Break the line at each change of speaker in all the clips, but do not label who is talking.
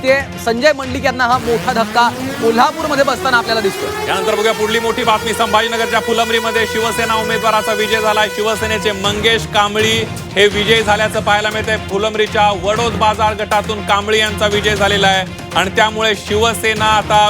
दिसते। संजय मंडलिक यांना हा मोठा धक्का कोल्हापूरमध्ये बसताना आपल्याला दिसतोय।
त्यानंतर बघूया पुढली मोठी बातमी। संभाजीनगरच्या फुलंब्रीमध्ये शिवसेना उमेदवाराचा विजय झालाय। शिवसेनेचे मंगेश कांबळी हे विजयी झाल्याचं पाहायला मिळतंय। फुलंब्रीच्या वडोद बाजार गटातून कांबळी यांचा विजय झालेला आहे आणि त्यामुळे शिवसेना आता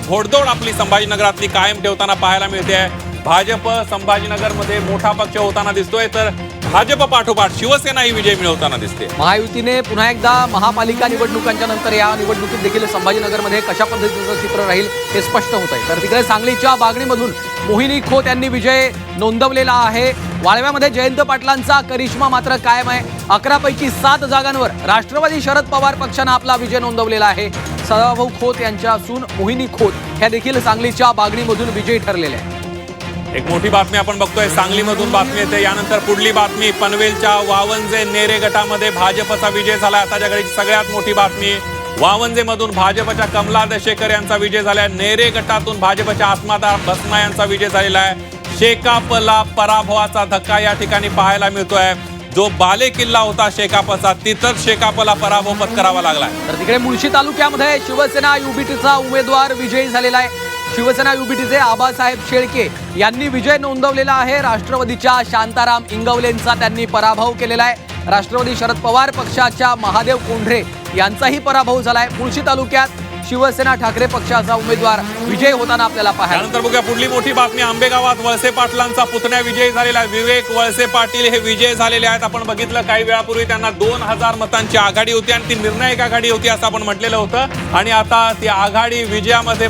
घोडदौड आपली संभाजीनगरातली कायम ठेवताना पाहायला मिळते। भाजप संभाजीनगरमध्ये मोठा पक्ष होताना दिसतोय, तर भाजप पाठोपाठ शिवसेना ही विजय मिळवताना दिसते।
महायुतीने पुन्हा एकदा महापालिका निवडणुकांच्या नंतर या निवडणुकीत देखील संभाजीनगरमध्ये कशा पद्धतीचं चित्र राहील हे स्पष्ट होत आहे। तर तिकडे सांगलीच्या बागणीमधून मोहिनी खोत यांनी विजय नोंदवलेला आहे। वाळव्यामध्ये जयंत पाटलांचा करिश्मा मात्र कायम आहे। 11 पैकी 7 जागांवर राष्ट्रवादी शरद पवार पक्षाने आपला विजय नोंदवलेला आहे। सदाभाऊ खोत यांच्या सून मोहिनी खोत ह्या देखील सांगलीच्या बागणीमधून विजयी ठरलेल्या आहेत।
एक मोठी बातमी आपण बघतोय, सांगलीमधून बातमी येते। यानंतर पुढली बातमी, पनवेलच्या वावंजे नेरे गटामध्ये भाजपचा विजय झाला। आताच्या घडीची सगळ्यात मोठी बातमी, वावंजेमधून भाजपच्या कमला दशेकर यांचा विजय झाला। नेरे गटातून भाजपच्या आत्मादार बसना यांचा विजय झालेला आहे। शेकापला पराभवाचा धक्का या ठिकाणी पाहायला मिळतोय। जो बाले किल्ला होता शेकापचा, तिथंच शेकापला पराभव पत्करावा लागला।
तर तिकडे मुळशी तालुक्यामध्ये शिवसेना युबीटीचा उमेदवार विजयी झालेला आहे। शिवसेना युबीटीचे आबासाहेब शेळके यांनी विजय नोंदवलेला आहे। राष्ट्रवादीच्या शांताराम इंगवलेंचा त्यांनी पराभव केलेला आहे। राष्ट्रवादी शरद पवार पक्षाच्या महादेव कोंढरे यांचाही पराभव झालाय। मुळशी तालुक्यात शिवसेना ठाकरे पक्षाचा उमेदवार विजय होताना आपल्याला पाहायला।
त्यानंतर बघूया पुढली मोठी बातमी, आंबेगावात वळसे पाटलांचा पुतण्या विजयी झालेला आहे। विवेक वळसे पाटील हे विजय झालेले आहेत। आपण बघितलं काही वेळापूर्वी त्यांना 2000 मतांची आघाडी होती आणि ती निर्णायक आघाडी होती असं आपण म्हटलेलं होतं आणि आता ती आघाडी विजयामध्ये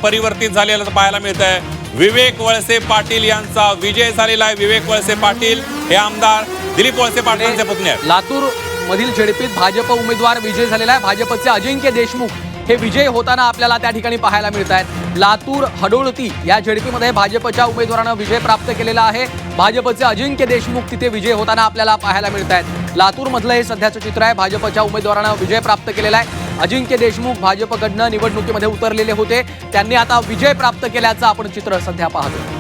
परिवर्तित झालेलं पाहायला मिळतंय। विवेक वळसे पाटील यांचा विजय झालेला आहे। विवेक वळसे पाटील हे आमदार दिलीप वळसे पाटलांचे पुतणे आहेत।
लातूर मधील झेडपीत भाजप उमेदवार विजय झालेला आहे। भाजपचे अजिंक्य देशमुख हे विजय होताना आपल्याला त्या ठिकाणी पाहायला मिळत आहेत। लातूर हडोळती या झेडपीमध्ये भाजपच्या उमेदवारानं विजय प्राप्त केलेला आहे। भाजपचे अजिंक्य देशमुख तिथे विजय होताना आपल्याला पाहायला मिळत आहेत। लातूर मधलं हे सध्याचं चित्र आहे। भाजपच्या उमेदवारानं विजय प्राप्त केलेला आहे। अजिंक्य देशमुख भाजपकडनं निवडणुकीमध्ये उतरलेले होते, त्यांनी आता विजय प्राप्त केल्याचं आपण चित्र सध्या पाहतो।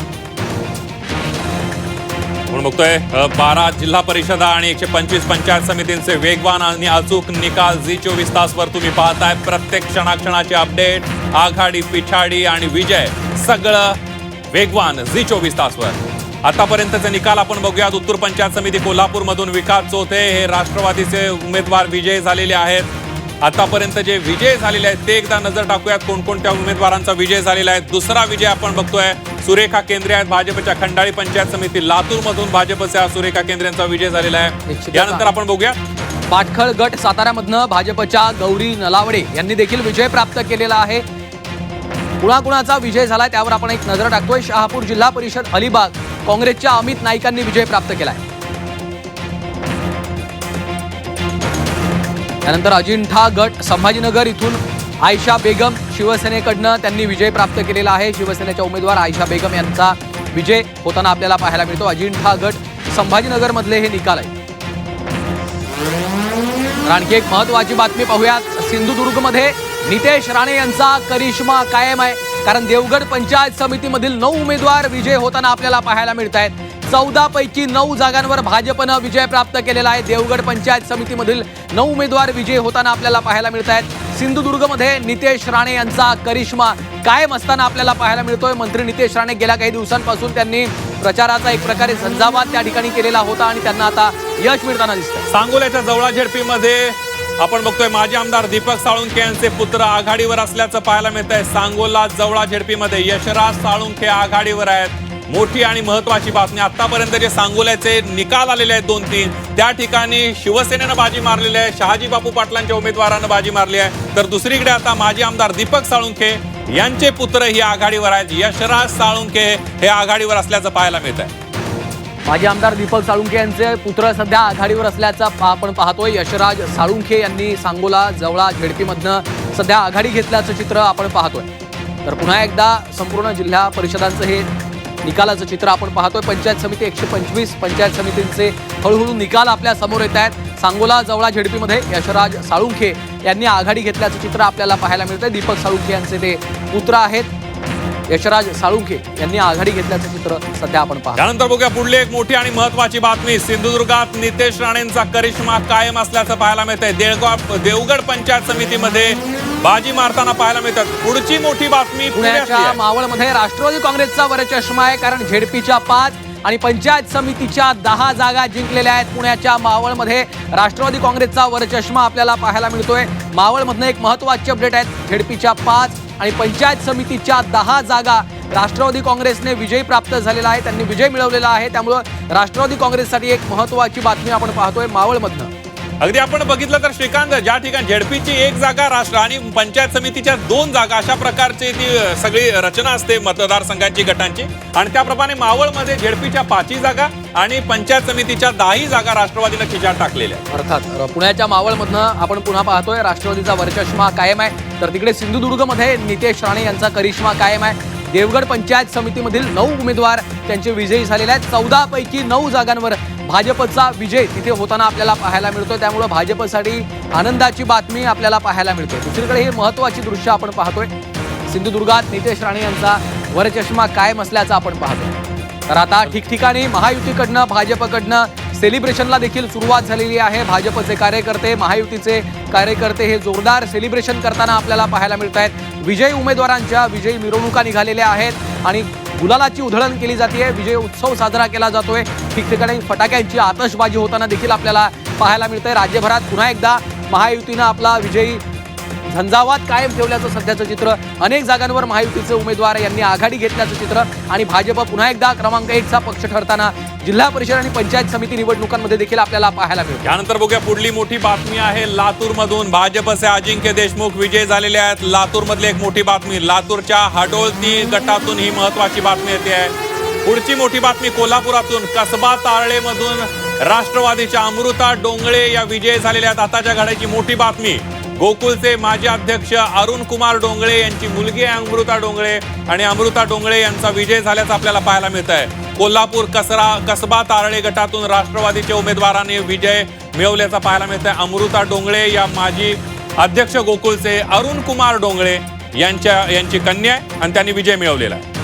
आपण बघतोय 12 जिल्हा परिषदा आणि 125 पंचायत समितींचे वेगवान आणि अचूक निकाल झी24 तासवर तुम्ही पाहताय। प्रत्येक क्षणाक्षणाचे अपडेट, आघाडी पिछाडी आणि विजय सगळं वेगवान झी24 तासवर। आतापर्यंतचे निकाल आपण बघूयात। उत्तूर पंचायत समिती कोल्हापूरमधून विकास चोथे हे राष्ट्रवादीचे उमेदवार विजयी झालेले आहेत। आतापर्यंत जे विजय झालेले आहेत ते एकदा नजर टाकूयात कोणकोणत्या उमेदवारांचा विजय झालेला आहे। दुसरा विजय आपण बघतोय, सुरेखा केंद्रे आहेत भाजपच्या खंडाळी पंचायत समिती लातूरमधून भाजपच्या सुरेखा केंद्रे यांचा विजय झालेला आहे। यानंतर आपण बघूया
पाटखळ गट साताऱ्यामधनं भाजपच्या गौरी नलावडे यांनी देखील विजय प्राप्त केलेला आहे। कुणाकुणाचा विजय झालाय त्यावर आपण एक नजर टाकतोय। शहापूर जिल्हा परिषद अलिबाग काँग्रेसच्या अमित नाईकांनी विजय प्राप्त केलाय। त्यानंतर अजिंठा गट संभाजीनगर इथून आयशा बेगम शिवसेनेकडनं त्यांनी विजय प्राप्त केलेला आहे। शिवसेनेच्या उमेदवार आयशा बेगम यांचा विजय होताना आपल्याला पाहायला मिळतो। अजिंठा गट संभाजीनगर मधले हे निकाल आहे। आणखी एक महत्वाची बातमी पाहूयात। सिंधुदुर्गमध्ये नितेश राणे यांचा करिश्मा कायम आहे, कारण देवगड पंचायत समितीमधील 9 उमेदवार विजय होताना आपल्याला पाहायला मिळत आहेत। 14 पैकी 9 जागांवर भाजपनं विजय प्राप्त केलेला आहे। देवगड पंचायत समितीमधील 9 उमेदवार विजय होताना आपल्याला पाहायला मिळत आहेत। सिंधुदुर्गमध्ये नितेश राणे यांचा करिश्मा कायम असताना आपल्याला पाहायला मिळतोय। मंत्री नितेश राणे गेल्या काही दिवसांपासून त्यांनी प्रचाराचा एक प्रकारे झंझावात त्या ठिकाणी केलेला होता आणि त्यांना आता यश मिळताना दिसतंय।
सांगोल्याच्या जवळा झेडपीमध्ये आपण बघतोय माजी आमदार दीपक साळुंखे यांचे पुत्र आघाडीवर असल्याचं पाहायला मिळत आहे। सांगोला जवळा झेडपीमध्ये यशराज साळुंखे आघाडीवर आहेत। मोठी आणि महत्वाची बातमी, आतापर्यंत जे सांगोल्याचे निकाल आलेले आहेत 2-3 त्या ठिकाणी शिवसेनेनं बाजी मारलेली आहे। शहाजी बापू पाटलांच्या उमेदवारानं बाजी मारली आहे, तर दुसरीकडे आता माजी आमदार दीपक साळुंखे यांचे पुत्र ही आघाडीवर आहेत। यशराज साळुंखे हे आघाडीवर असल्याचं पाहायला मिळत आहे।
माजी आमदार दीपक साळुंखे यांचे पुत्र सध्या आघाडीवर असल्याचं आपण पाहतोय। यशराज साळुंखे यांनी सांगोला जवळा झेडपीमधनं सध्या आघाडी घेतल्याचं चित्र आपण पाहतोय। तर पुन्हा एकदा संपूर्ण जिल्हा परिषदांचं हे निकालाचं चित्र आपण पाहतोय। पंचायत समिती 125 पंचायत समितींचे हळूहळू निकाल आपल्या समोर येत आहेत। सांगोला जवळा झेडपीमध्ये यशराज साळुंखे यांनी आघाडी घेतल्याचं चित्र आपल्याला पाहायला मिळतंय। दीपक साळुंखे यांचे ते पुत्र आहेत। यशराज साळुंखे यांनी आघाडी घेतल्याचं चित्र सध्या आपण पाहतो.
त्यानंतर बघूया पुढली एक मोठी आणि महत्वाची बातमी. सिंधुदुर्गात नितेश राणेंचा करिश्मा कायम असल्याचं पाहायला मिळतंय. देवगड पंचायत समितीमध्ये बाजी मारताना पाहायला मिळतात. पुढची मोठी बातमी
पुण्याच्या मावळमध्ये राष्ट्रवादी काँग्रेसचा वरचष्मा आहे, कारण झेडपीच्या 5 आणि पंचायत समितीच्या 10 जागा जिंकलेल्या आहेत. पुण्याच्या मावळमध्ये राष्ट्रवादी काँग्रेसचा वरचष्मा आपल्याला पाहायला मिळतोय. मावळमधनं एक महत्वाची अपडेट आहे. झेडपीच्या 5 आणि पंचायत समितीच्या 10 जागा राष्ट्रवादी काँग्रेसने विजय प्राप्त झालेला आहे, त्यांनी विजय मिळवलेला आहे. त्यामुळं राष्ट्रवादी काँग्रेससाठी एक महत्वाची बातमी आपण पाहतोय मावळमधनं.
अगदी आपण बघितलं तर श्रीकांत, ज्या ठिकाणी झेडपीची 1 जागा राष्ट्र आणि पंचायत समितीच्या 2 जागा अशा प्रकारची ती सगळी रचना असते मतदारसंघांची गटांची, आणि त्याप्रमाणे मावळमध्ये झेडपीच्या 5 जागा आणि पंचायत समितीच्या 10 जागा राष्ट्रवादीनं खिचात टाकलेल्या आहेत.
अर्थात पुण्याच्या मावळमधनं आपण पुन्हा पाहतोय राष्ट्रवादीचा वरचष्मा कायम आहे, तर तिकडे सिंधुदुर्गमध्ये नितेश राणे यांचा करिश्मा कायम आहे. देवगड पंचायत समितीमधील 9 उमेदवार त्यांचे विजयी झालेले आहेत. 14 पैकी 9 जागांवर भाजपचा विजय तिथे होताना आपल्याला पाहायला मिळतोय. त्यामुळे भाजपसाठी आनंदाची बातमी आपल्याला पाहायला मिळते. दुसरीकडे ही महत्वाची दृश्य आपण पाहतोय. सिंधुदुर्गात नितेश राणे यांचा वरचष्मा कायम असल्याचं आपण पाहतोय. तर आता ठिकठिकाणी महायुतीकडनं भाजपकडनं सेलिब्रेशनला देखील सुरुवात झालेली आहे. भाजपचे कार्यकर्ते, महायुतीचे कार्यकर्ते हे जोरदार सेलिब्रेशन करताना आपल्याला पाहायला मिळत आहेत. विजयी उमेदवारांच्या विजयी मिरवणुका निघालेल्या आहेत आणि गुलालाची उधळण केली जाते. विजय उत्सव साजरा केला जातोय. ठिकठिकाणी फटाक्यांची आतषबाजी होताना देखील आपल्याला पाहायला मिळतंय. राज्यभरात पुन्हा एकदा महायुतीनं आपला विजयी झंझावात कायम ठेवल्याचं सध्याचं चित्र. अनेक जागांवर महायुतीचे उमेदवार यांनी आघाडी घेतल्याचं चित्र आणि भाजप पुन्हा एकदा क्रमांक 1चा पक्ष ठरताना जिल्हा परिषद आणि पंचायत समिती निवडणुकांमध्ये देखील आपल्याला पाहायला मिळतं.
त्यानंतर बघूया पुढली मोठी बातमी आहे. लातूरमधून भाजपचे अजिंक्य देशमुख विजय झालेले आहेत. लातूरमधली एक मोठी बातमी. लातूरच्या हाडोळती गटातून ही महत्वाची बातमी येते आहे. पुढची मोठी बातमी कोल्हापुरातून कसबा तारळेमधून राष्ट्रवादीच्या अमृता डोंगळे या विजय झालेल्या आहेत. आताच्या घडाची मोठी बातमी. गोकुळचे माजी अध्यक्ष अरुण कुमार डोंगळे यांची मुलगी आहे अमृता डोंगळे, आणि अमृता डोंगळे यांचा विजय झाल्याचं आपल्याला पाहायला मिळत आहे. कोल्हापूर कसबा तारळे गटातून राष्ट्रवादीच्या उमेदवारांनी विजय मिळवल्याचा पाहायला मिळत आहे. अमृता डोंगळे या माजी अध्यक्ष गोकुळचे अरुण कुमार डोंगळे यांची कन्या आहे आणि त्यांनी विजय मिळवलेला आहे.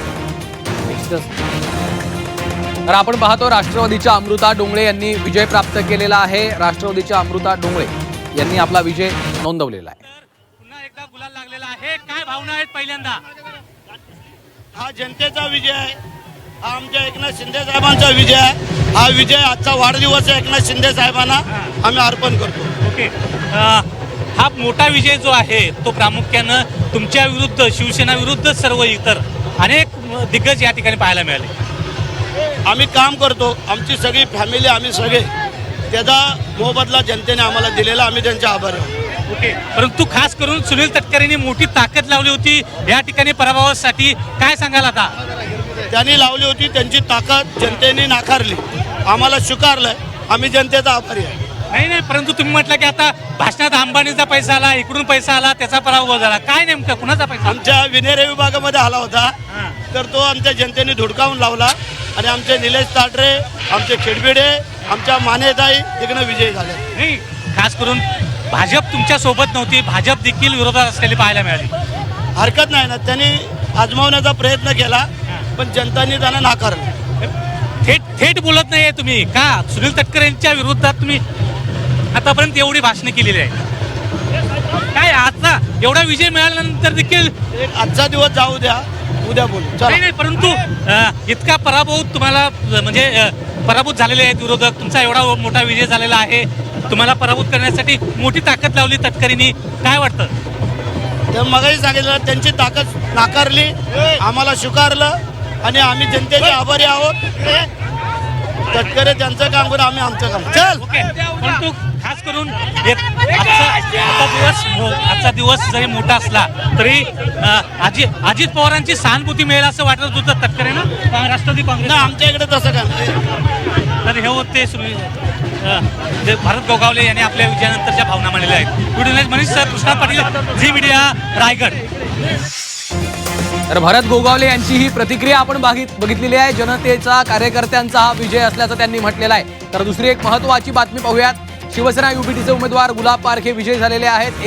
तर आपण पाहतो राष्ट्रवादीच्या अमृता डोंगळे यांनी विजय प्राप्त केलेला आहे. राष्ट्रवादीच्या अमृता डोंगळे यांनी आपला विजय नोंदवलेला आहे.
पुन्हा एकदा गुलाल लागलेला आहे. काय भावना आहेत? पहिल्यांदा
हा जनतेचा विजय आहे. हा आमच्या एकनाथ शिंदे साहेबांचा विजय आहे. हा विजय आजचा वाढदिवस आहे एकनाथ शिंदे साहेबांना आम्ही अर्पण करतो.
ओके, हा मोठा विजय जो आहे तो प्रामुख्यानं तुमच्या विरुद्ध, शिवसेना विरुद्ध सर्व इतर अनेक दिग्गज या ठिकाणी पाहायला मिळाले.
आम्ही काम करतो, आमची सगळी फॅमिली, आम्ही सगळे, त्याचा मोबदला जनतेने आम्हाला दिलेला, आम्ही त्यांचे आभारी आहोत.
ओके, परंतु खास करून सुनील तटकरेंनी मोठी ताकद लावली होती या ठिकाणी पराभवासाठी. काय सांगाल आता?
त्यांनी लावली होती, त्यांची ताकद जनतेने नाकारली, आम्हाला स्वीकारलंय, आम्ही जनतेचा आभारी आहे.
नाही, परंतु तुम्ही म्हटलं की आता भाषणात अंबानीचा पैसा आला, इकडून पैसा आला, त्याचा पराभव झाला. काय नेमकं कुणाचा पैसा?
आमच्या विनेरे विभागामध्ये आला होता, तर तो आमच्या जनतेने धुडकावून लावला आणि आमचे निलेश ताटरे, आमचे खेडबिडे, आमच्या मानेताई तिकडे विजयी झाले.
नाही, खास करून भाजप तुमच्या सोबत नव्हती, भाजप देखील विरोधात असलेली पाहायला मिळाली.
हरकत नाही ना, त्यांनी आजमावण्याचा प्रयत्न केला पण जनतांनी त्यांना नाकारलं.
थेट बोलत नाहीये तुम्ही का? सुनील तटकरे यांच्या विरोधात तुम्ही आतापर्यंत एवढी भाषणे केलेली आहे. काय आजचा एवढा विजय मिळाल्यानंतर देखील
आजचा दिवस जाऊ द्या, उद्या बोलू.
नाही, परंतु इतका पराभव तुम्हाला, म्हणजे पराभूत झालेले आहेत विरोधक, तुमचा एवढा मोठा विजय झालेला आहे, तुम्हाला पराभूत करण्यासाठी मोठी ताकद लावली तटकरेंनी. काय वाटतं?
तर मगाही सांगितलं, त्यांची ताकद नाकारली, आम्हाला स्वीकारलं आणि आम्ही जनतेचे आभारी आहोत. तटकरे त्यांचं काम करून आम्ही आमचं काम. चल.
परंतु खास करून आजचा दिवस जरी मोठा असला तरी अजित पवारांची सहानुभूती मिळेल असं वाटत होतं तटकरेंना राष्ट्रवादी काँग्रेस.
आमच्या इकडे तसं काय नाही.
तर हे होते भारत गोगावले यांनी आपल्या विजयानंतरच्या भावना मांडलेल्या आहेत. Video Manish sir, Krishna Patil, Zee Media, Raigad.
तर भरत गोगावले यांची ही प्रतिक्रिया आपण बघितलेली आहे. जनतेचा, कार्यकर्त्यांचा हा विजय असल्याचं त्यांनी म्हटलेलं आहे. तर दुसरी एक महत्वाची बातमी पाहूयात. शिवसेना युबीटीचे उमेदवार गुलाब पारखे विजयी झालेले आहेत.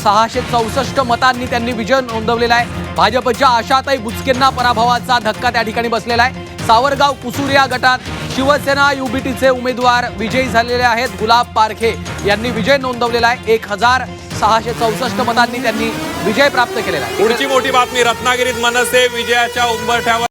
664 मतांनी त्यांनी विजय नोंदवलेला आहे. भाजपच्या आशाताई बुचकेंना पराभवाचा धक्का त्या ठिकाणी बसलेला आहे. सावरगाव कुसूर या गटात शिवसेना युबीटीचे उमेदवार विजयी झालेले आहेत. गुलाब पारखे यांनी विजय नोंदवलेला आहे. 1664 मतांनी त्यांनी विजय प्राप्त केलेला आहे.
पुढची मोठी बातमी, रत्नागिरीत मनसे विजयाच्या उंबरठ्यावर